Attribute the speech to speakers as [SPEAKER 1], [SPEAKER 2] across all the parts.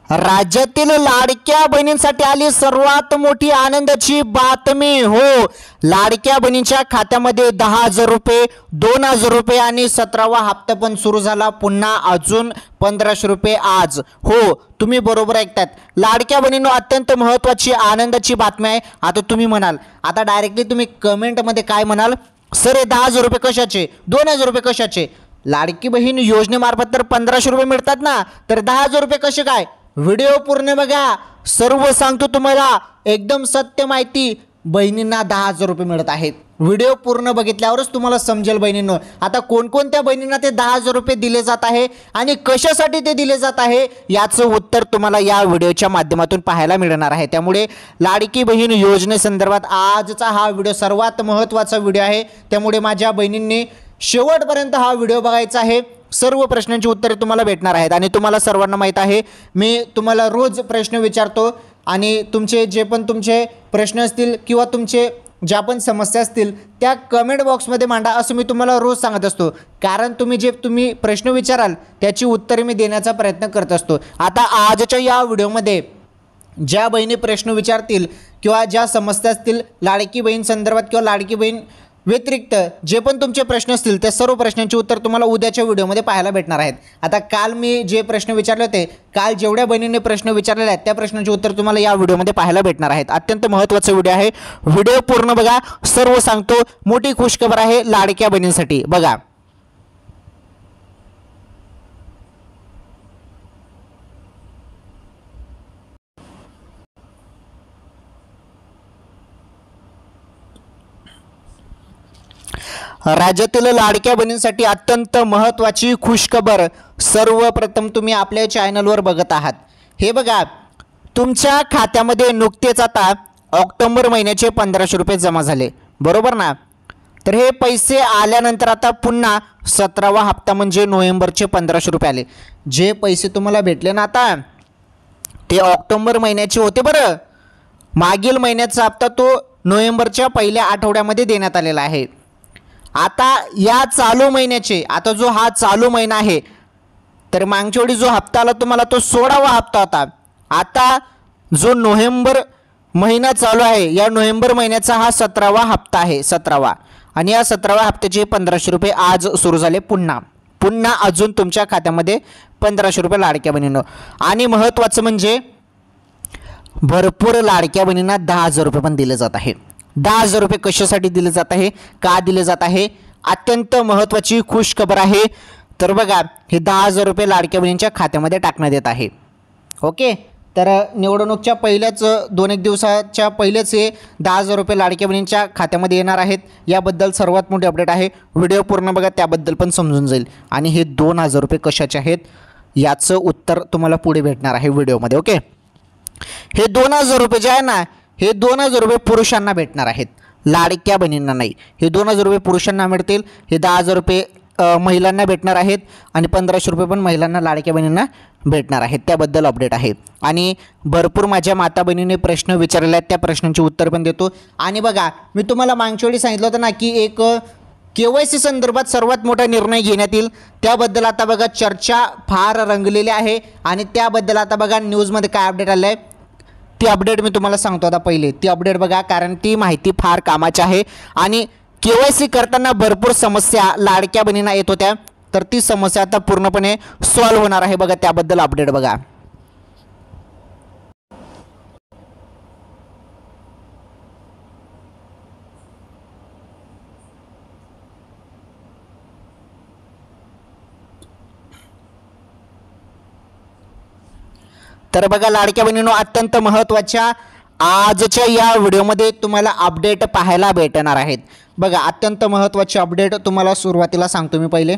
[SPEAKER 1] राज्यातील लाडक्या बहिणींसाठी आली सर्वात मोठी आनंदाची बातमी। हो, लाडक्या बहिणींच्या खात्यामध्ये 10,000 रुपये, 2,000 रुपये आणि 17वा हप्ता पण सुरू झाला। पुन्हा अजून 1,500 रुपये आज। हो, तुम्ही बरोबर ऐकतात। लाडक्या बहिणींनो, अत्यंत महत्त्वाची आनंदाची बातमी आहे। आता तुम्ही म्हणाल, आता डायरेक्टली तुम्ही कमेंटमध्ये काय म्हणाल, सर हे 10,000 रुपये कशाचे, 2,000 रुपये कशाचे? लाडकी बहीण योजनेमार्फत तर 1,500 रुपये मिळतात ना, तर 10,000 रुपये कसे काय? व्हिडिओ पूर्ण बघा, सर्व सांगतो तुम्हाला, एकदम सत्य माहिती। बहिणींना 10,000 रुपये मिळत आहेत। व्हिडिओ पूर्ण बघितल्यावरच तुम्हाला समजेल बहिणींनो। आता कोणकोणत्या बहिणींना ते 10,000 रुपये दिले जात आहे आणि कशासाठी ते दिले जात आहे याचं उत्तर तुम्हाला या व्हिडिओच्या माध्यमातून पाहायला मिळणार आहे। त्यामुळे लाडकी बहीण योजनेसंदर्भात आजचा हा व्हिडिओ सर्वात महत्त्वाचा व्हिडिओ आहे। त्यामुळे माझ्या बहिणींनी शेवटपर्यंत हा व्हिडिओ बघायचा आहे। सर्व प्रश्नांची उत्तरे तुम्हाला भेटणार आहेत आणि तुम्हाला सर्वांना माहित आहे, मी तुम्हाला रोज प्रश्न विचारतो आणि तुमचे जे पण तुमचे प्रश्न असतील किंवा तुमचे ज्या पण समस्या असतील त्या कमेंट बॉक्समध्ये मांडा, असं मी तुम्हाला रोज सांगत असतो। कारण तुम्ही प्रश्न विचाराल त्याची उत्तरे मी देण्याचा प्रयत्न करत असतो। आता आजच्या या व्हिडिओमध्ये ज्या बहिणी प्रश्न विचारतील किंवा ज्या समस्या असतील लाडकी बहीण संदर्भात किंवा लाडकी बहीण व्यतिरिक्त जे पण तुमचे प्रश्न असतील त्या सर्व प्रश्नांची उत्तर तुम्हाला उद्याच्या व्हिडिओमध्ये पाहायला भेटणार आहेत। आता काल मी जे प्रश्न विचारले होते, काल जेवढ्या बहिणींनी प्रश्न विचारलेले आहेत त्या प्रश्नांची उत्तर तुम्हाला या व्हिडिओमध्ये पाहायला भेटणार आहेत। अत्यंत महत्त्वाचा व्हिडिओ आहे, व्हिडिओ पूर्ण बघा, सर्व सांगतो। मोठी खुशखबर आहे लाडक्या बहिणींसाठी, बघा। राज्यातील लाडक्या बहिणींसाठी अत्यंत महत्त्वाची खुशखबर। सर्वप्रथम तुम्ही आपल्या चॅनलवर बघत आहात, हे बघा, तुमच्या खात्यामध्ये नुकतेच आता ऑक्टोबर महिन्याचे 1,500 रुपये जमा झाले, बरोबर ना? तर हे पैसे आल्यानंतर आता पुन्हा 17वा हप्ता म्हणजे नोव्हेंबरचे 1,500 रुपये आले। जे पैसे तुम्हाला भेटले ना आता ते ऑक्टोबर महिन्याचे होते बरं। मागील महिन्याचा हप्ता तो नोव्हेंबरच्या पहिल्या आठवड्यामध्ये देण्यात आलेला आहे। आता या चालू महिन्याचे, आता जो हा चालू महिना आहे, तर मागच्या वेळी जो हप्ता आला तुम्हाला तो 16वा हप्ता होता। आता जो नोव्हेंबर महिना चालू आहे, या नोव्हेंबर महिन्याचा हा 17वा हप्ता आहे, 17वा। आणि या 17व्या हप्त्याचे 1,500 रुपये आज सुरू झाले। पुन्हा अजून तुमच्या खात्यामध्ये 1,500 रुपये लाडक्या बहिणींनो। आणि महत्त्वाचं म्हणजे भरपूर लाडक्या बहिणींना 10,000 रुपये पण दिले जात आहे। 10,000 रुपये कशासाठी दिले जात आहे, का दिले जात आहे, अत्यंत महत्त्वाची खुशखबर आहे। तर बघा, हे 10,000 रुपये लाडक्या बहिणींच्या खात्यामध्ये टाकण्यात येत आहे। ओके, तर निवडणुकीच्या पहिल्याच 2-1 दिवसाच्या पहिलेच हे 10,000 रुपये लाडक्या बहिणींच्या खात्यामध्ये येणार आहेत। याबद्दल सर्वात मोठी अपडेट आहे, व्हिडिओ पूर्ण बघा, त्याबद्दल पण समजून जाईल। आणि हे 2,000 रुपये कशाचे आहेत याचं उत्तर तुम्हाला पुढे भेटणार आहे व्हिडिओमध्ये। ओके, हे 2,000 रुपये जे आहे ना, हे 2,000 रुपये पुरुषांना भेटणार आहेत, लाडक्या बहिणींना नाही। हे 2,000 रुपये पुरुषांना मिळतील, हे 10,000 रुपये महिलांना भेटणार आहेत आणि 1,500 रुपये पण महिलांना लाडक्या बहिणींना भेटणार आहेत। त्याबद्दल अपडेट आहे। आणि भरपूर माझ्या माता बहिणींनी प्रश्न विचारले आहेत, त्या प्रश्नांची उत्तर पण देतो। आणि बघा, मी तुम्हाला मागच्या वेळी सांगितलं होतं ना की एक KYC संदर्भात सर्वात मोठा निर्णय घेण्यात येईल, त्याबद्दल आता बघा चर्चा फार रंगलेली आहे। आणि त्याबद्दल आता बघा न्यूजमध्ये काय अपडेट आलं आहे ती अपडेट मी तुम्हाला सांगतो। आता पहिले ती अपडेट बघा, कारण ती माहिती फार कामाची आहे। आणि KYC करताना भरपूर समस्या लाडक्या बहिणींना येत होत्या, तर ती समस्या आता पूर्णपणे सॉल्व्ह होणार आहे। बघा, त्याबद्दल अपडेट बघा। तर बघा लाडक्या बहिणींनो, अत्यंत महत्त्वाच्या आजच्या या व्हिडिओमध्ये तुम्हाला अपडेट पाहायला भेटणार आहेत। बघा, अत्यंत महत्त्वाची अपडेट तुम्हाला सुरुवातीला सांगतो मी पहिले।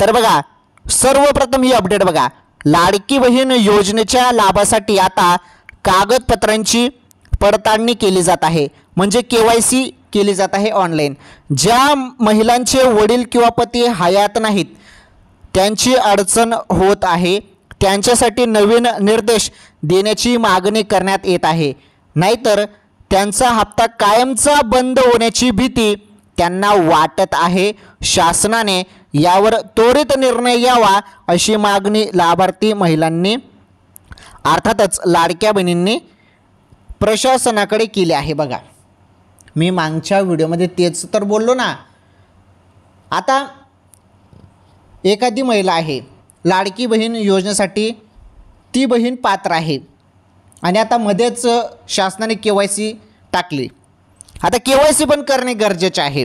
[SPEAKER 1] तर बघा, सर्वप्रथम ही अपडेट बघा, लाडकी बहीण योजनेच्या लाभासाठी आता कागदपत्रांची पडताळणी केली जात आहे, म्हणजे KYC केली जात आहे ऑनलाईन। ज्या महिलांचे वडील किंवा पती हयात नाहीत, त्यांची अडचण होत आहे, त्यांच्यासाठी नवीन निर्देश देण्याची मागणी करण्यात येत आहे। नाहीतर त्यांचा हप्ता कायमचा बंद होण्याची भीती त्यांना वाटत आहे शासनाने यावर त्वरित निर्णय घ्यावा अशी मागणी लाभार्थी महिलांनी अर्थातच लाडक्या बहिणींनी प्रशासनाकडे केली आहे। बघा, मी मागच्या व्हिडिओमध्ये तेच तर बोललो ना। आता एखादी महिला आहे, लाडकी बहीण योजनेसाठी ती बहीण पात्र आहे आणि आता मध्येच शासनाने KYC टाकली। आता KYC पण करणे गरजेचे आहे।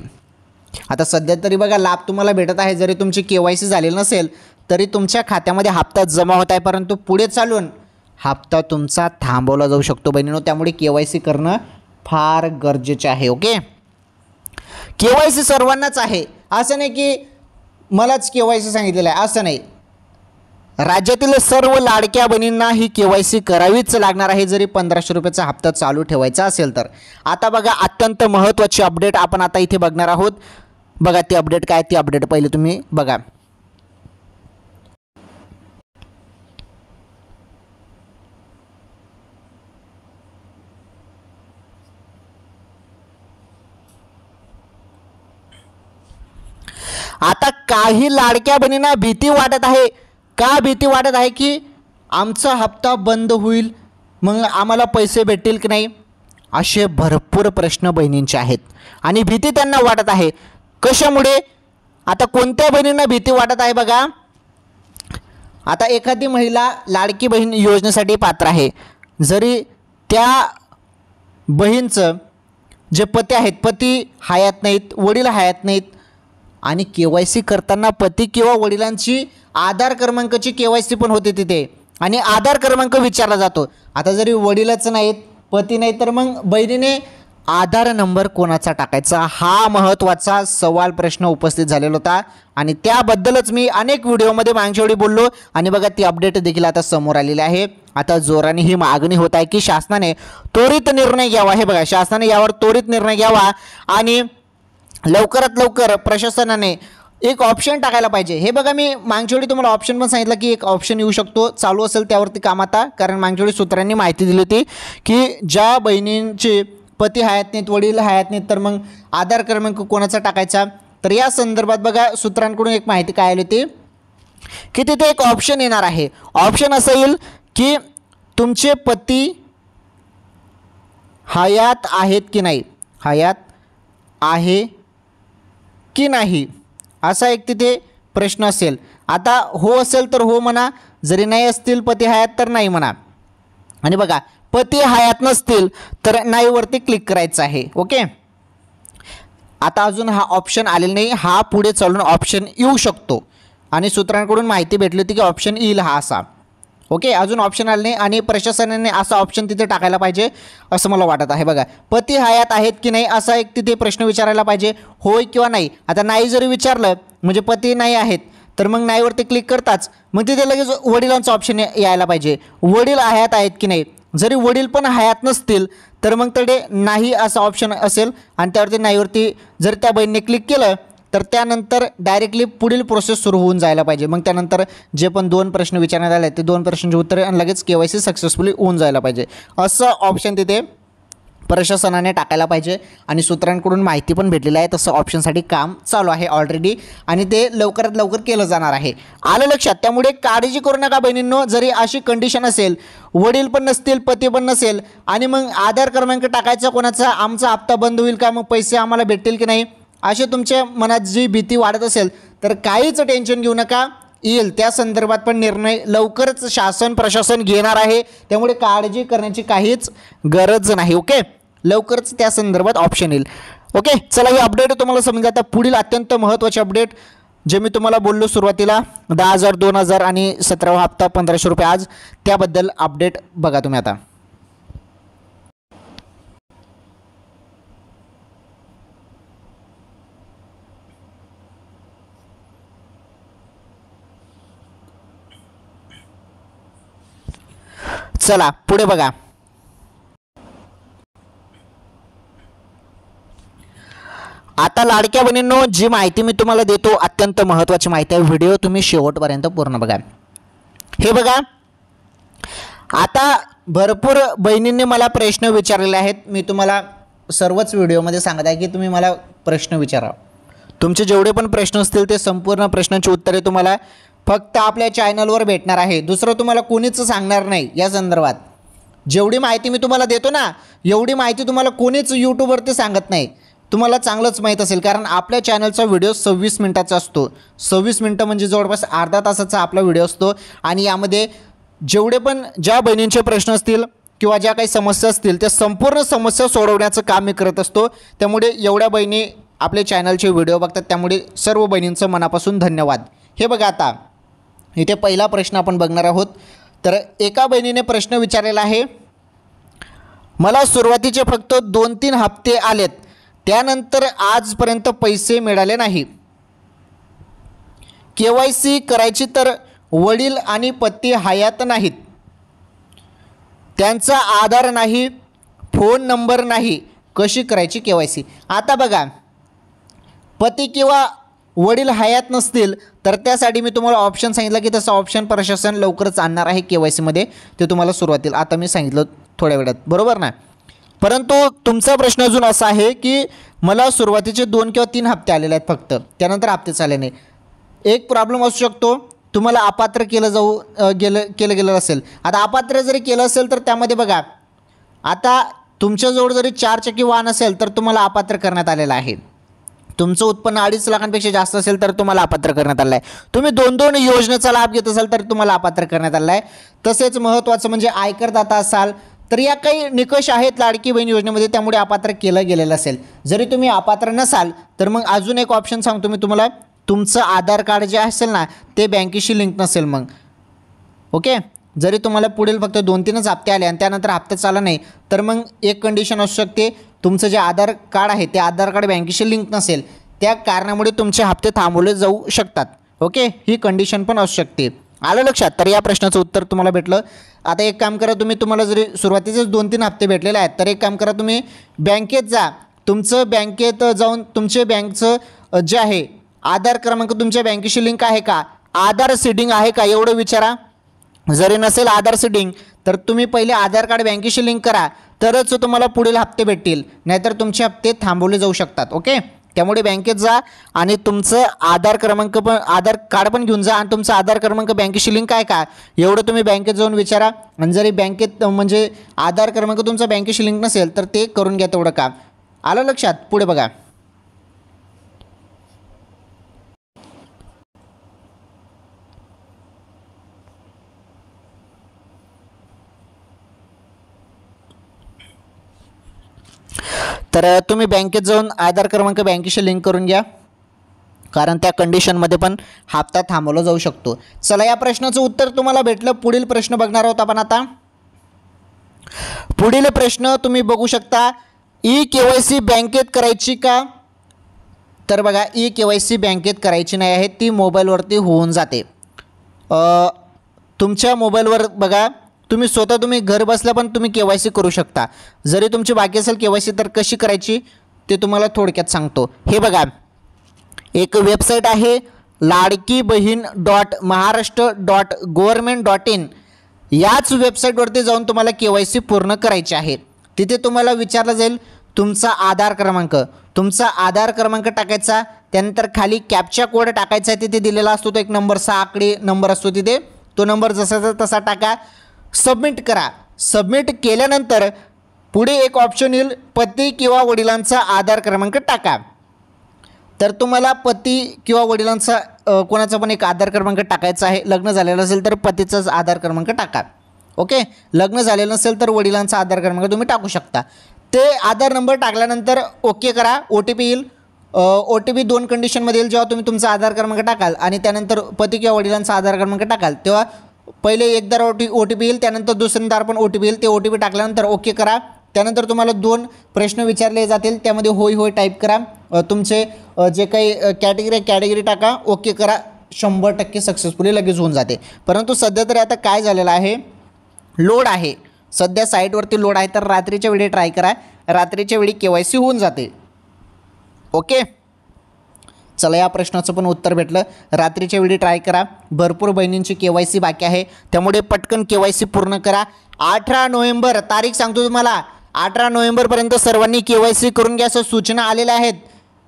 [SPEAKER 1] आता सध्या तरी बघा लाभ तुम्हाला भेटत आहे, जरी तुमची KYC झालेली नसेल तरी तुमच्या खात्यामध्ये हप्ता जमा होत आहे, परंतु पुढे चालून हप्ता तुमचा थांबवला जाऊ शकतो बहिणींनो। त्यामुळे KYC करणं फार गरजेचे आहे। ओके, KYC सर्वांनाच आहे, असं नाही की मलाच KYC सांगितलेलं आहे असं नाही। राज्यातील सर्व लाडक्या बहिणींना ही KYC करावीच लागणार आहे, जरी 1500 रुपयाचा हप्ता चालू ठेवायचा असेल तर। आता बघा अत्यंत महत्त्वाची अपडेट आपण आता इथे बघणार आहोत। बघा ती अपडेट काय, ती अपडेट पहिले तुम्ही बघा। आता काही लाडक्या बहिणींना भीती वाटत आहे। का भीती वाटत आहे की आमचा हप्ता बंद होईल, मग आम्हाला पैसे भेटतील की नाही, असे भरपूर प्रश्न बहिणींचे आहेत आणि भीती त्यांना वाटत आहे। कशामुळे, आता कोणत्या बहिणींना भीती वाटत आहे बघा। आता एखादी महिला लाडकी बहीण योजनेसाठी पात्र आहे, जरी त्या बहीणचं जे पती आहेत, पती हयात नाहीत, वडील हयात नाहीत आणि KYC करताना पती किंवा वडिलांची आधार क्रमांकाची KYC पण होते तिथे आणि आधार क्रमांक विचारला जातो। आता जरी वडीलच नाहीत, पती नाही, तर मग बहिणीने आधार नंबर कोणाचा टाकायचा, हा महत्त्वाचा सवाल प्रश्न उपस्थित झालेला होता आणि त्याबद्दलच मी अनेक व्हिडिओमध्ये मागच्या वेळी बोललो आणि बघा ती अपडेट देखील आता समोर आलेली आहे। आता जोराने ही मागणी होत आहे की शासनाने त्वरित निर्णय घ्यावा। हे बघा, शासनाने यावर त्वरित निर्णय घ्यावा आणि लवकरात लवकर प्रशासनाने एक ऑप्शन टाकायला पाहिजे। हे बघा, मी मागच्या वेळी तुम्हाला ऑप्शन पण सांगितलं की एक ऑप्शन येऊ शकतो, चालू असेल त्यावरती काम आता, कारण मागच्या वेळी सूत्रांनी माहिती दिली होती की ज्या बहिणींचे पती हयात नाहीत, वडील हयात नाहीत, तर मग आधार क्रमांक कोणाचा टाकायचा। तर या संदर्भात बघा सूत्रांकडून एक माहिती काय आली होती की तिथे एक ऑप्शन येणार आहे। ऑप्शन असं येईल की तुमचे पती हयात आहेत की नाही, हयात आहे की नाही असा एक तिथे प्रश्न असेल। आता हो असेल तर हो म्हणा, जरी नाही असतील पती हयात तर नाही म्हणा आणि बघा पती हयात नसतील तर नाही वरती क्लिक करायचं आहे। ओके, आता अजून हा ऑप्शन आलेला नाही, हा पुढे चालून ऑप्शन येऊ शकतो आणि सूत्रांकडून माहिती भेटली होती की ऑप्शन येईल हा असा। ओके, अजून ऑप्शन आले नाही आणि प्रशासनाने असा ऑप्शन तिथे टाकायला पाहिजे असं मला वाटत आहे। बघा, पती हयात आहेत की नाही असा एक तिथे प्रश्न विचारायला पाहिजे, होय किंवा नाही। आता नाही जरी विचारलं म्हणजे पती नाही आहेत तर मग नाहीवरती क्लिक करताच मग तिथे लगेच वडिलांचं ऑप्शन यायला पाहिजे, वडील हयात आहेत की नाही। जरी वडील पण हयात नसतील तर मग तिथे नाही असा ऑप्शन असेल आणि त्यावरती नाहीवरती जर त्या बहिणीने क्लिक केलं तर त्यानंतर डायरेक्टली पुढील प्रोसेस सुरू होऊन जायला पाहिजे। मग त्यानंतर जे पण 2 प्रश्न विचारण्यात आले ते 2 प्रश्नांची उत्तरे आणि लगेच KYC सक्सेसफुली होऊन जायला पाहिजे, असं ऑप्शन तिथे प्रशासनाने टाकायला पाहिजे आणि सूत्रांकडून माहिती पण भेटलेली आहे। तसं ऑप्शनसाठी काम चालू आहे ऑलरेडी आणि ते लवकरात लवकर केलं जाणार आहे, आलं लक्षात। त्यामुळे काळजी करू नका बहिणींनो, जरी अशी कंडिशन असेल, वडील पण नसतील, पती पण नसेल आणि मग आधार क्रमांक टाकायचा कोणाचा, आमचा हप्ता बंद होईल का, मग पैसे आम्हाला भेटतील की नाही, असे तुमच्या मनात जी भीती वाढत असेल तर काहीच टेन्शन घेऊ नका, येईल त्या संदर्भात पण निर्णय लवकरच शासन प्रशासन घेणार आहे। त्यामुळे काळजी करण्याची काहीच गरज नाही। ओके, लवकरच त्या संदर्भात ऑप्शन येईल। ओके, चला ही अपडेट तुम्हाला समजा। आता पुढील अत्यंत महत्त्वाचे अपडेट जे मी तुम्हाला बोललो सुरुवातीला 10,000 2,000 आणि 17वा हप्ता 1500 रुपये आज, त्याबद्दल अपडेट बघा तुम्ही आता। चला पुढे बघा, आता लाडक्या बहिणींनो जी माहिती मी तुम्हाला देतो अत्यंत महत्त्वाची माहिती आहे, व्हिडिओ तुम्ही शेवटपर्यंत पूर्ण बघा। हे बघा, आता भरपूर बहिणींनी मला प्रश्न विचारलेले आहेत, मी तुम्हाला सर्वच व्हिडिओमध्ये सांगत आहे की तुम्ही मला प्रश्न विचारा. तुमचे जेवढे पण प्रश्न असतील ते संपूर्ण प्रश्नांची उत्तरे तुम्हाला फक्त आपल्या चॅनलवर भेटणार आहे. दुसरं तुम्हाला कोणीच सांगणार नाही या संदर्भात. जेवढी माहिती मी तुम्हाला देतो ना, एवढी माहिती तुम्हाला कोणीच यूट्यूबवरती सांगत नाही. तुम्हाला चांगलंच माहीत असेल, कारण आपल्या चॅनलचा व्हिडिओ 26 मिनिटाचा असतो. 26 मिनटं म्हणजे जवळपास अर्धा तासाचा आपला व्हिडिओ असतो. आणि यामध्ये जेवढे पण ज्या बहिणींचे प्रश्न असतील किंवा ज्या काही समस्या असतील त्या संपूर्ण समस्या सोडवण्याचं काम मी करत असतो. त्यामुळे एवढ्या बहिणी आपल्या चॅनलचे व्हिडिओ बघतात, त्यामुळे सर्व बहिणींचं मनापासून धन्यवाद. हे बघा, आता इथे पहिला प्रश्न आपण बघणार आहोत. तर एका बहिणीने प्रश्न विचारलेला आहे, मला सुरुवातीचे फक्त 2-3 हप्ते आलेत, त्यानंतर आजपर्यंत पैसे मिळाले नाही. KYC करायची तर वडील आणि पती हयात नाहीत, त्यांचा आधार नाही, फोन नंबर नाही, कशी करायची KYC? आता बघा, पती किंवा वडील हयात नसतील तर त्यासाठी मी तुम्हाला ऑप्शन सांगितलं की तसं ऑप्शन प्रशासन लवकरच आणणार आहे KYCमध्ये. ते तुम्हाला सुरुवातीला आता मी सांगितलं थोड्या वेळात, बरोबर ना. परंतु तुमचा प्रश्न अजून असा आहे की मला सुरुवातीचे 2 किंवा 3 हप्ते आलेले आहेत फक्त, त्यानंतर हप्तेच आले नाही. एक प्रॉब्लेम असू शकतो, तुम्हाला अपात्र केलं गेलं असेल. आता अपात्र जरी केलं असेल तर त्यामध्ये बघा, आता तुमच्याजवळ जरी 4 चाकी वाहन असेल तर तुम्हाला अपात्र करण्यात आलेलं आहे. तुमचं उत्पन्न 2.5 लाखांपेक्षा जास्त असेल तर तुम्हाला अपात्र करण्यात आलं आहे. तुम्ही 2-2 योजनेचा लाभ घेत असाल तर तुम्हाला अपात्र करण्यात आलं आहे. तसेच महत्त्वाचं म्हणजे आयकरदाता असाल तर या काही निकष आहेत लाडकी बहीण योजनेमध्ये, त्यामुळे अपात्र केलं गेलेलं असेल. जरी तुम्ही अपात्र नसाल तर मग अजून एक ऑप्शन सांगतो मी तुम्हाला, तुमचं आधार कार्ड जे असेल ना ते बँकेशी लिंक नसेल मग. ओके, जरी तुम्हाला पुढील फक्त 2-3च हप्ते आले आणि त्यानंतर हप्ता चालला नाही तर मग एक कंडिशन असू शकते, तुमचं जे आधार कार्ड आहे ते आधार कार्ड बँकेशी लिंक नसेल, त्या कारणामुळे तुमचे हप्ते थांबवले जाऊ शकतात. ओके, ही कंडिशन पण असू शकते. आलं लक्षात? तर या प्रश्नाचं उत्तर तुम्हाला भेटलं. आता एक काम करा, तुम्हाला जरी सुरुवातीचेच 2-3 हप्ते भेटलेले आहेत तर एक काम करा, तुम्ही बँकेत जा. तुमचं बँकेत जाऊन तुमचे बँकचं जे आहे आधार क्रमांक तुमच्या बँकेशी लिंक आहे का, आधार सीडिंग आहे का, एवढं विचारा. जरी नसेल आधार सीडिंग तर तुम्ही पहिले आधार कार्ड बँकेशी लिंक करा, तरच तुम्हाला पुढील हप्ते भेटतील, नाहीतर तुमचे हप्ते थांबवले जाऊ शकतात. ओके, त्यामुळे बँकेत जा आणि तुमचं आधार कार्ड पण घेऊन जा आणि तुमचा आधार क्रमांक बँकेशी लिंक आहे का एवढं तुम्ही बँकेत जाऊन विचारा. आणि जरी बँकेत म्हणजे आधार क्रमांक तुमचा बँकेशी लिंक नसेल तर ते करून घ्या तेवढं काम. आलं लक्षात? पुढे बघा, तर तुम्ही बँकेत जाऊन आधार क्रमांक बँकेशी लिंक करून घ्या, कारण त्या कंडिशनमध्ये पण हप्ता थांबवला जाऊ शकतो. चला, या प्रश्नाचं उत्तर तुम्हाला भेटलं. पुढील प्रश्न बघणार आहोत आपण आता. पुढील प्रश्न तुम्ही बघू शकता, KYC बँकेत करायची का? तर बघा, KYC बँकेत करायची नाही आहे, ती मोबाईलवरती होऊन जाते. तुमच्या मोबाईलवर बघा, तुम्ही घर बसल्या पण तुम्ही KYC करू शकता. जरी तुमची बाकी असेल KYC तर कशी करायची ते तुम्हाला थोडक्यात सांगतो. हे बघा, एक वेबसाईट आहे ladkibhin.maharashtra.government.in. याच वेबसाईटवरती जाऊन तुम्हाला KYC पूर्ण करायची आहे. तिथे तुम्हाला विचारलं जाईल तुमचा आधार क्रमांक टाकायचा, त्यानंतर खाली कॅप्चा कोड टाकायचा आहे, तिथे दिलेला असतो तो एक नंबर, 6 आकडी नंबर असतो तिथे, तो नंबर जसा तसा टाका, सबमिट करा. सबमिट केल्यानंतर पुढे एक ऑप्शन येईल, पती किंवा वडिलांचा आधार क्रमांक टाका. तर तुम्हाला पती किंवा वडिलांचा कोणाचा पण एक आधार क्रमांक टाकायचा आहे. लग्न झालेलं असेल तर पतीचाच आधार क्रमांक टाका. ओके, लग्न झालेलं नसेल तर वडिलांचा आधार क्रमांक तुम्ही टाकू शकता. ते आधार नंबर टाकल्यानंतर ओके करा. OTP येईल. OTP 2 कंडिशनमध्ये येईल. जेव्हा तुम्ही तुमचा आधार क्रमांक टाकाल आणि त्यानंतर पती किंवा वडिलांचा आधार क्रमांक टाकाल तेव्हा पहिले एकदा OTP येईल, त्यानंतर दुसऱ्यांदा पण OTP येईल. ते OTP टाकल्यानंतर ओके करा. त्यानंतर तुम्हाला 2 प्रश्न विचारले जातील, त्यामध्ये होय होय टाईप करा. तुमचे जे काही कॅटेगरी टाका, ओके करा. 100% सक्सेसफुली लगेच होऊन जाते. परंतु सध्या तरी आता काय झालेलं आहे, लोड आहे सध्या साईटवरती लोड आहे, तर रात्रीच्या वेळी ट्राय करा. रात्रीच्या वेळी KYC होऊन जाते. ओके, चला, या प्रश्नाचं पण उत्तर भेटलं. रात्रीच्या वेळी ट्राय करा. भरपूर बहिणींची KYC बाकी आहे, त्यामुळे पटकन KYC पूर्ण करा. 18 नोव्हेंबर तारीख सांगतो तुम्हाला. 18 नोव्हेंबरपर्यंत सर्वांनी KYC करून घ्या असं सूचना आलेल्या आहेत.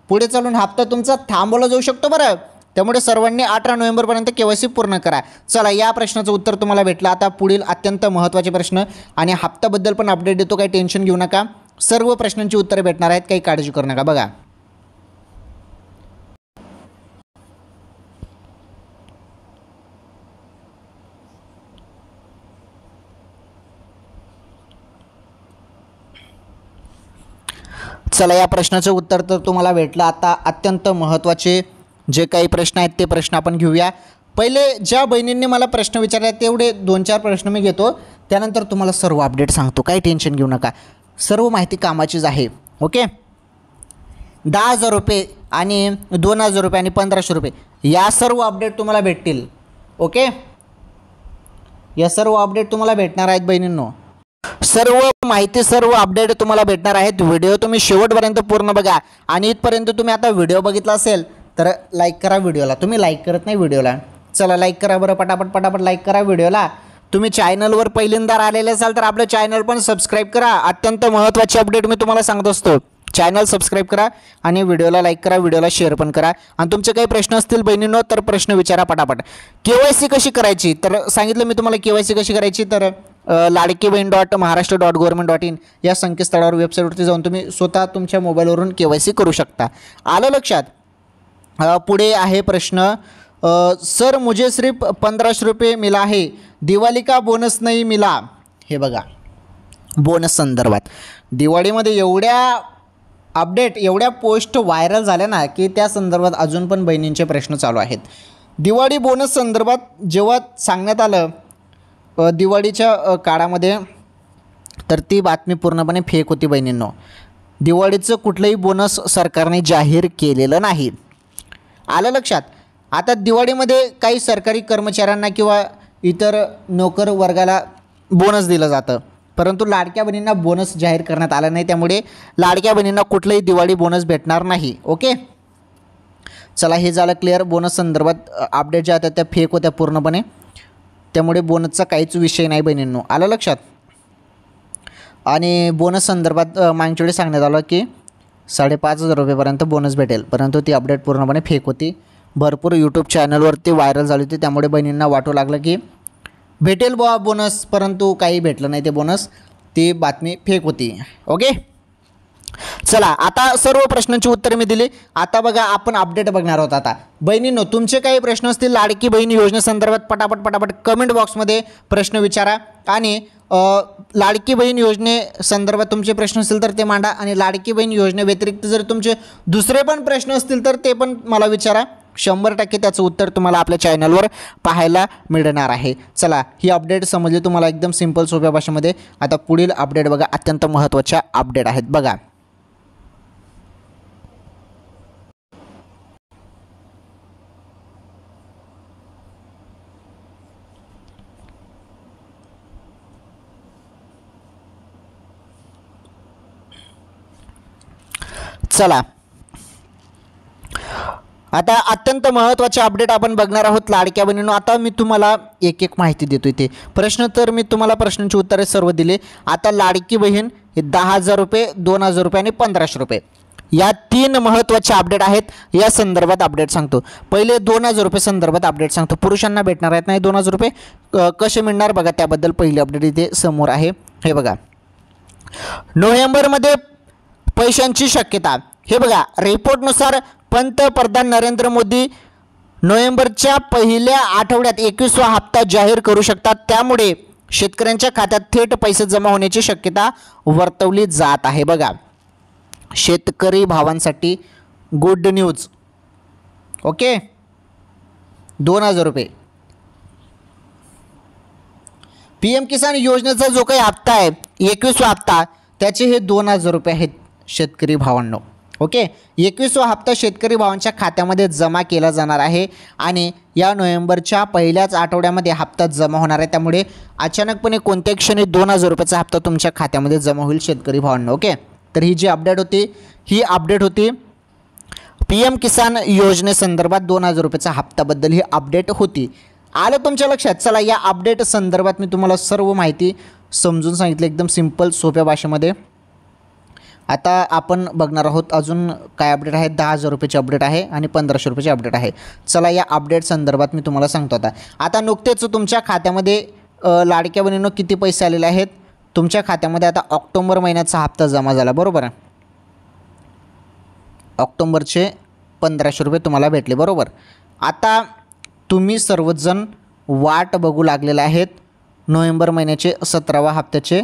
[SPEAKER 1] पुढे चालून हप्ता तुमचा थांबवला जाऊ शकतो बरं. त्यामुळे सर्वांनी 18 नोव्हेंबरपर्यंत KYC पूर्ण करा. चला, या प्रश्नाचं उत्तर तुम्हाला भेटलं. आता पुढील अत्यंत महत्त्वाचे प्रश्न आणि हप्त्याबद्दल पण अपडेट देतो, काही टेन्शन घेऊ नका. सर्व प्रश्नांची उत्तरे भेटणार आहेत, काही काळजी करू नका. बघा, चला, या प्रश्नाचं उत्तर तर तुम्हाला भेटलं. आता अत्यंत महत्त्वाचे जे काही प्रश्न आहेत ते प्रश्न आपण घेऊया. पहिले ज्या बहिणींनी मला प्रश्न विचारले तेवढे 2-4 प्रश्न मी घेतो, त्यानंतर तुम्हाला सर्व अपडेट सांगतो. काही टेन्शन घेऊ नका, सर्व माहिती कामाचीच आहे. ओके. 10,000 रुपये आणि 2,000 रुपये आणि 1,500 रुपये या सर्व अपडेट तुम्हाला भेटतील. ओके, या सर्व अपडेट तुम्हाला भेटणार आहेत बहिणींनो. सर्व माहिती, सर्व अपडेट तुम्हाला भेटणार आहेत. व्हिडिओ तुम्ही शेवटपर्यंत पूर्ण बघा. आणि इथपर्यंत तुम्ही आता व्हिडिओ बघितला असेल तर लाईक करा व्हिडिओला. तुम्ही लाईक करत नाही व्हिडिओला. चला, लाईक करा बरं, पटापट लाईक करा व्हिडिओला. तुम्ही चॅनलवर पहिल्यांदा आलेले असाल तर आपलं चॅनल पण सबस्क्राईब करा. अत्यंत महत्त्वाची अपडेट मी तुम्हाला सांगत असतो. चॅनल सबस्क्राईब करा आणि व्हिडिओला लाईक करा, व्हिडिओला शेअर पण करा. आणि तुमचे काही प्रश्न असतील बहिणींनो तर प्रश्न विचारा पटापट. KYC कशी करायची तर सांगितलं मी तुम्हाला. KYC कशी करायची तर ladkibahin.maharashtra.government.in या संकेतस्थळावर, वेबसाईटवरती जाऊन तुम्ही स्वतः तुमच्या मोबाईलवरून KYC करू शकता. आलं लक्षात. पुढे आहे प्रश्न, सर मुझे सिर्फ 1,500 रुपये मिला है, दिवाळी का बोनस नहीं मिला. हे बघा, बोनस संदर्भात दिवाळीमध्ये एवढ्या अपडेट, एवढ्या पोस्ट व्हायरल झाल्या ना की त्या संदर्भात अजून पण बहिणींचे प्रश्न चालू आहेत. दिवाळी बोनस संदर्भात जेव्हा सांगण्यात आलं दिवाळीच्या काळामध्ये तर ती बातमी पूर्णपणे फेक होती बहिणींनो. दिवाळीचं कुठलंही बोनस सरकारने जाहीर केलेलं नाही. आलं लक्षात. आता दिवाळीमध्ये काही सरकारी कर्मचाऱ्यांना किंवा इतर नोकर वर्गाला बोनस दिलं जातं, परंतु लाडक्या बहिणींना बोनस जाहीर करण्यात आला नाही. त्यामुळे लाडक्या बहिणींना कुठलंही दिवाळी बोनस भेटणार नाही. ओके, चला, हे झालं क्लिअर. बोनस संदर्भात अपडेट ज्या होत्या त्या फेक होत्या पूर्णपणे. त्यामुळे बोनसचा काहीच विषय नाही बहिणींनो. आलं लक्षात. आणि बोनस संदर्भात मागच्या वेळी सांगण्यात आलं की 5,500 रुपयेपर्यंत बोनस भेटेल, परंतु ती अपडेट पूर्णपणे फेक होती. भरपूर यूट्यूब चॅनलवरती व्हायरल झाली होती. त्यामुळे बहिणींना वाटू लागलं की भेटेल बुवा बोनस, परंतु काही भेटलं नाही ते बोनस. ती बातमी फेक होती. ओके, चला, आता सर्व प्रश्नांची उत्तरे मी दिली. आता बघा, आपण अपडेट बघणार आहोत. आता बहिणींनो, तुमचे काही प्रश्न असतील लाडकी बहीण योजनेसंदर्भात पटापट कमेंट बॉक्समध्ये प्रश्न विचारा. आणि लाडकी बहीण योजनेसंदर्भात तुमचे प्रश्न असतील तर ते मांडा. आणि लाडकी बहीण योजनेव्यतिरिक्त जर तुमचे दुसरे पण प्रश्न असतील तर ते पण मला विचारा. 100% त्याचं उत्तर तुम्हाला आपल्या चॅनलवर पाहायला मिळणार आहे. चला, ही अपडेट समजली तुम्हाला एकदम सिंपल सोप्या भाषेमध्ये. आता पुढील अपडेट बघा, अत्यंत महत्त्वाच्या अपडेट आहेत बघा. चला, आता अत्यंत महत्त्वाचे अपडेट आपण बघणार आहोत लाडक्या बहिणींनो. आता मी तुम्हाला एक एक माहिती देतो. इथे प्रश्न तर मी तुम्हाला प्रश्नांची उत्तरे सर्व दिले. आता लाडकी बहीण हे 10,000 रुपये, 2,000 रुपये आणि 1,500 रुपये या 3 महत्त्वाचे अपडेट आहेत. या संदर्भात अपडेट सांगतो. पहिले 2,000 रुपये संदर्भात अपडेट सांगतो. पुरुषांना भेटणार आहेत नाही 2,000 रुपये. कसे मिळणार बघा, त्याबद्दल पहिली अपडेट इथे समोर आहे. हे बघा, नोव्हेंबरमध्ये पैशांची शक्यता. हे बघा, रिपोर्टनुसार पंतप्रधान नरेंद्र मोदी नोव्हेंबरच्या पहिल्या आठवड्यात 21वा हप्ता जाहीर करू शकतात. त्यामुळे शेतकऱ्यांच्या खात्यात थेट पैसे जमा होण्याची शक्यता वर्तवली जात आहे. बघा, शेतकरी भावांसाठी गुड न्यूज. ओके, 2,000 रुपये PM किसान योजनेचा जो काही हप्ता आहे 21वा हप्ता, त्याचे हे 2,000 रुपये आहेत शेतकरी भावांनो. ओके, 21वा हप्ता शेतकरी भावांच्या खात्यामध्ये जमा केला जाणार आहे. आणि या नोव्हेंबरच्या पहिल्याच आठवड्यामध्ये हप्ता जमा होणार आहे. त्यामुळे अचानकपणे कोणत्याही क्षणी 2,000 रुपयाचा हप्ता तुमच्या खात्यामध्ये जमा होईल शेतकरी भावांनो. ओके, तर ही जी अपडेट होती ही अपडेट होती PM किसान योजनेसंदर्भात 2,000 रुपयाचा हप्त्याबद्दल ही अपडेट होती. आलं तुमच्या लक्षात. चला, या अपडेट संदर्भात मी तुम्हाला सर्व माहिती समजून सांगितली एकदम सिंपल सोप्या भाषेमध्ये. आता आपण बघणार आहोत अजून काय अपडेट आहे. 10,000 रुपयाचे अपडेट आहे आणि 1,500 रुपयाचे अपडेट आहे. चला या अपडेट संदर्भात मी तुम्हाला सांगतो. आता नुकतेच तुमच्या खात्यामध्ये लाडक्या बहिणींनो किती पैसे आलेले आहेत. तुमच्या खात्यामध्ये आता ऑक्टोबर महिन्याचा हप्ता जमा झाला, बरोबर आहे. ऑक्टोबरचे 1,500 रुपये तुम्हाला भेटले, बरोबर. आता तुम्ही सर्वजण वाट बघू लागलेले आहेत नोव्हेंबर महिन्याचे 17व्या हप्त्याचे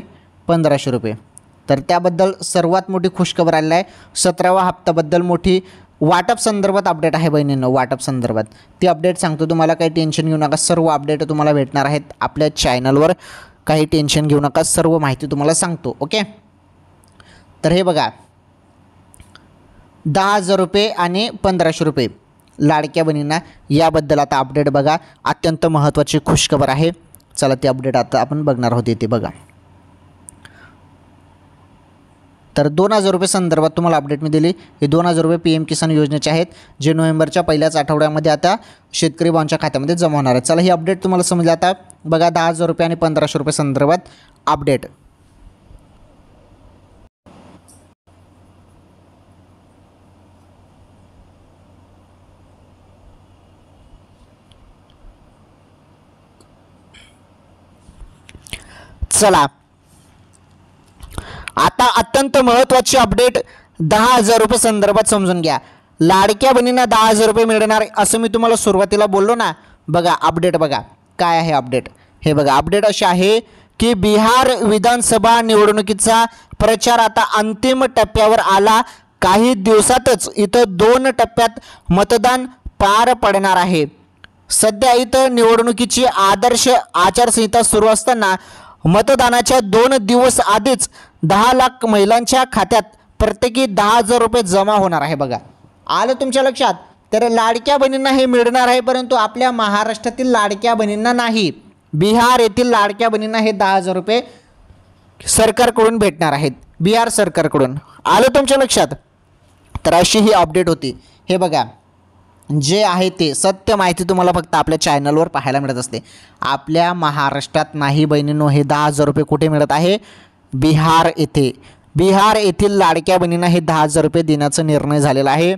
[SPEAKER 1] 1,500 रुपये. तर त्याबद्दल सर्वात मोठी खुशखबर आलेली आहे. 17व्या हप्त्याबद्दल मोठी वाटप संदर्भात अपडेट आहे बहिणींनो. वाटप संदर्भात ती अपडेट सांगतो तुम्हाला. काही टेन्शन घेऊ नका, सर्व अपडेट तुम्हाला भेटणार आहेत आपल्या चॅनलवर. काही टेन्शन घेऊ नका, सर्व माहिती तुम्हाला सांगतो. ओके. तर हे बघा 10,000 रुपये आणि 1,500 रुपये लाडक्या बहिणींना याबद्दल आता अपडेट बघा. अत्यंत महत्त्वाची खुशखबर आहे. चला ती अपडेट आता आपण बघणार आहोत. येते बघा. तर 2,000 रुपये संदर्भात तुम्हाला अपडेट मी दिली. हे 2,000 रुपये PM किसान योजनेचे आहेत, जे नोव्हेंबरच्या पहिल्याच आठवड्यामध्ये आता शेतकरी भावांच्या खात्यामध्ये जमा होणार आहे. चला ही अपडेट तुम्हाला समजली. आता बघा 10,000 रुपये आणि 1,500 रुपये संदर्भात अपडेट. चला आता अत्यंत महत्त्वाची अपडेट 10,000 रुपये संदर्भात समजून घ्या. लाडक्या बहिणींना 10,000 रुपये मिळणार असं मी तुम्हाला सुरुवातीला बोललो ना. बघा अपडेट बघा काय आहे अपडेट. हे बघा अपडेट अशी आहे की बिहार विधानसभा निवडणुकीचा प्रचार आता अंतिम टप्प्यावर आला. काही दिवसातच इथं 2 टप्प्यात मतदान पार पडणार आहे. सध्या इथं निवडणुकीची आदर्श आचारसंहिता सुरू असताना मतदानाच्या 2 दिवस आधीच 10 लाख महिलांच्या खात्यात प्रत्येकी 10,000 रुपये जमा होणार आहे. बघा आलं तुमच्या लक्षात. तर लाडक्या बहिणींना हे मिळणार आहे, परंतु आपल्या महाराष्ट्रातील लाडक्या बहिणींना नाही. बिहार येथील लाडक्या बहिणींना हे 10,000 रुपये सरकारकडून भेटणार आहेत, बिहार सरकारकडून. आलं तुमच्या लक्षात. तर अशी ही अपडेट होती. हे बघा जे आहे ते सत्य माहिती तुम्हाला फक्त आपल्या चॅनलवर पाहायला मिळत असते. आपल्या महाराष्ट्रात नाही बहिणींनो. हे 10,000 रुपये कुठे मिळत आहे. बिहार येथे. बिहार येथील लाडक्या बहिणींना हे 10,000 रुपये देण्याचा निर्णय झालेला आहे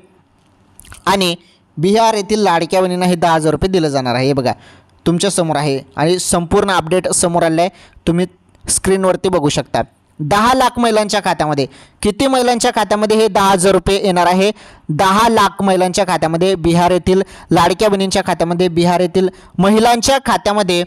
[SPEAKER 1] आणि बिहार येथील लाडक्या बहिणींना हे 10,000 रुपये दिलं जाणार आहे. हे बघा तुमच्या समोर आहे आणि संपूर्ण अपडेट समोर आलं आहे. तुम्ही स्क्रीनवरती बघू शकता. 10 लाख महिलांच्या खात्यामध्ये. किती महिलांच्या खात्यामध्ये हे 10,000 रुपये येणार आहे. 10 लाख महिलांच्या खात्यामध्ये. बिहार येथील लाडक्या बहिणींच्या खात्यामध्ये. बिहार येथील महिलांच्या खात्यामध्ये.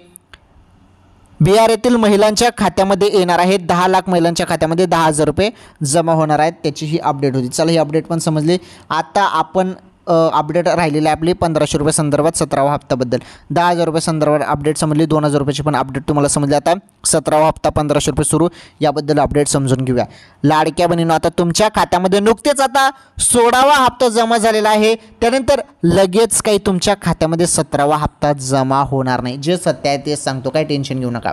[SPEAKER 1] बिहार येथील महिलांच्या खात्यामध्ये येणार आहे. 10 लाख महिलांच्या खात्यामध्ये 10,000 रुपये जमा होणार आहेत. त्याची ही अपडेट होती. चला ही अपडेट पण समजली. आता आपण अपडेट राहिलेली आहे आपली 1,500 रुपये संदर्भात 17व्या हप्त्याबद्दल. 10,000 रुपये संदर्भात अपडेट समजली. 2,000 रुपयाची पण अपडेट तुम्हाला समजली. आता 17वा हप्ता 1,500 रुपये सुरू. याबद्दल अपडेट समजून घेऊया. लाडक्या बहिणींनो आता तुमच्या खात्यामध्ये नुकतेच आता 16वा हप्ता जमा झालेला आहे. त्यानंतर लगेच काही तुमच्या खात्यामध्ये 17वा हप्ता जमा होणार नाही. जे सत्य आहे तेच सांगतो, काही टेन्शन घेऊ नका.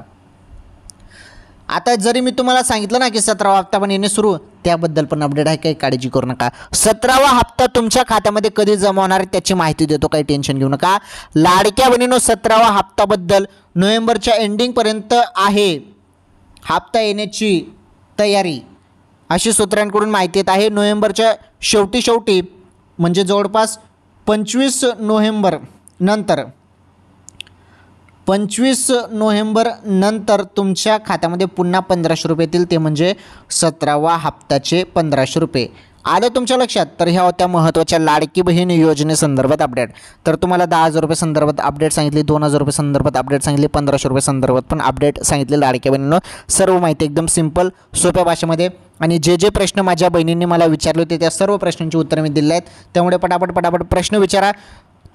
[SPEAKER 1] आता जरी मी तुम्हाला सांगितलं ना की 17वा हप्ता पण येणे सुरू, त्याबद्दल पण अपडेट आहे, काही काळजी करू नका. 17वा हप्ता तुमच्या खात्यामध्ये कधी जमा होणार आहे त्याची माहिती देतो, काही टेन्शन घेऊ नका. लाडक्या बहिणींनो 17वा हप्त्याबद्दल नोव्हेंबरच्या एंडिंगपर्यंत आहे हप्ता येण्याची तयारी, अशी सूत्रांकडून माहिती येत आहे. नोव्हेंबरच्या शेवटी म्हणजे जवळपास 25 नोव्हेंबर नंतर तुमच्या खात्यामध्ये पुन्हा 1,500 रुपये येतील. ते म्हणजे 17वा हप्त्याचे 1,500 रुपये. आलं तुमच्या लक्षात. तर ह्या होत्या महत्त्वाच्या लाडकी बहीण योजनेसंदर्भात अपडेट. तर तुम्हाला 10,000 रुपये संदर्भात अपडेट सांगितली, 2,000 रुपये संदर्भात अपडेट सांगितली, 1,500 रुपये संदर्भात पण अपडेट सांगितले. लाडक्या बहिणींनो सर्व माहिती एकदम सिंपल सोप्या भाषेमध्ये. आणि जे प्रश्न माझ्या बहिणींनी मला विचारले होते त्या सर्व प्रश्नांची उत्तरं मी दिली आहेत. त्यामुळे पटापट प्रश्न विचारा.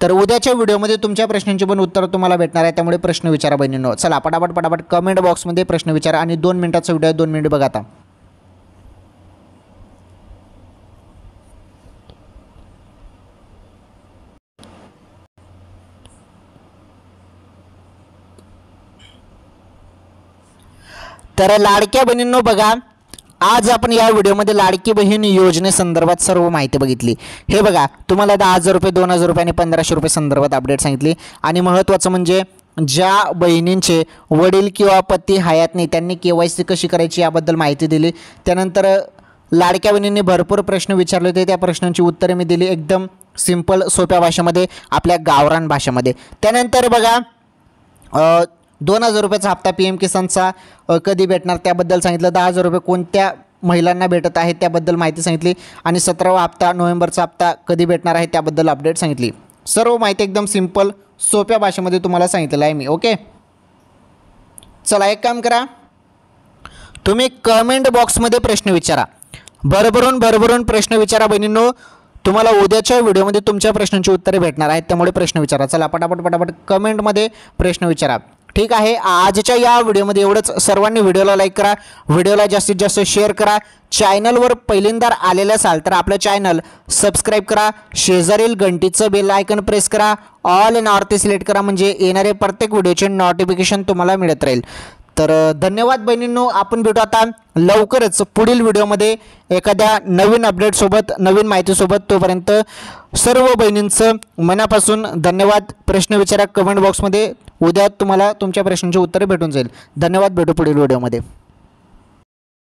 [SPEAKER 1] तर उद्याच्या व्हिडिओमध्ये तुमच्या प्रश्नांची पण उत्तर तुम्हाला भेटणार आहे. त्यामुळे प्रश्न विचारा बहिणींनो. चला पटापट कमेंट बॉक्समध्ये प्रश्न विचारा. आणि 2 मिनिटाचा व्हिडिओ 2 मिनिट बघा. आता तर लाडक्या बहिणींनो बघा, आज आपण या व्हिडिओमध्ये लाडकी बहीण योजनेसंदर्भात सर्व माहिती बघितली. हे बघा तुम्हाला 10,000 रुपये, 2,000 रुपये आणि 1,500 रुपये संदर्भात अपडेट सांगितली. आणि महत्त्वाचं म्हणजे ज्या बहिणींचे वडील किंवा पती हयात नाही त्यांनी KYC कशी करायची याबद्दल माहिती दिली. त्यानंतर लाडक्या बहिणींनी भरपूर प्रश्न विचारले होते, त्या प्रश्नांची उत्तरे मी दिली एकदम सिंपल सोप्या भाषेमध्ये, आपल्या गावरान भाषेमध्ये. त्यानंतर बघा 2,000 रुपयाचा हप्ता PM किसानचा कधी भेटणार त्याबद्दल सांगितलं. 10,000 रुपये कोणत्या महिलांना भेटत आहेत त्याबद्दल माहिती सांगितली. आणि 17वा हप्ता नोव्हेंबरचा हप्ता कधी भेटणार आहे त्याबद्दल अपडेट सांगितली. सर्व माहिती एकदम सिंपल सोप्या भाषेमध्ये तुम्हाला सांगितलेलं आहे मी. ओके, चला एक काम करा, तुम्ही कमेंट बॉक्समध्ये प्रश्न विचारा, भरभरून प्रश्न विचारा बहिणींनो. तुम्हाला उद्याच्या व्हिडिओमध्ये तुमच्या प्रश्नांची उत्तरे भेटणार आहेत, त्यामुळे प्रश्न विचारा. चला पटापट कमेंटमध्ये प्रश्न विचारा. ठीक आहे, आजच्या या व्हिडिओमध्ये एवढंच. सर्वांनी व्हिडिओला लाईक करा, व्हिडिओला जास्तीत जास्त शेअर करा. चॅनलवर पहिल्यांदा आलेले असाल तर आपलं चॅनल सबस्क्राईब करा, शेजारील घंटीचं बेल आयकन प्रेस करा, ऑल इन ऑर ते सिलेक्ट करा, म्हणजे येणारे प्रत्येक व्हिडिओचे नोटिफिकेशन तुम्हाला मिळत राहील. तर धन्यवाद बहिणींनो, आपण भेटू आता लवकरच पुढील व्हिडिओमध्ये एखाद्या नवीन अपडेटसोबत, नवीन माहितीसोबत. तोपर्यंत सर्व बहिणींचं मनापासून धन्यवाद. प्रश्न विचारा कमेंट बॉक्समध्ये, उद्या तुम्हाला तुमच्या प्रश्नांची उत्तरे भेटून जाईल. धन्यवाद, भेटू पुढील व्हिडिओमध्ये.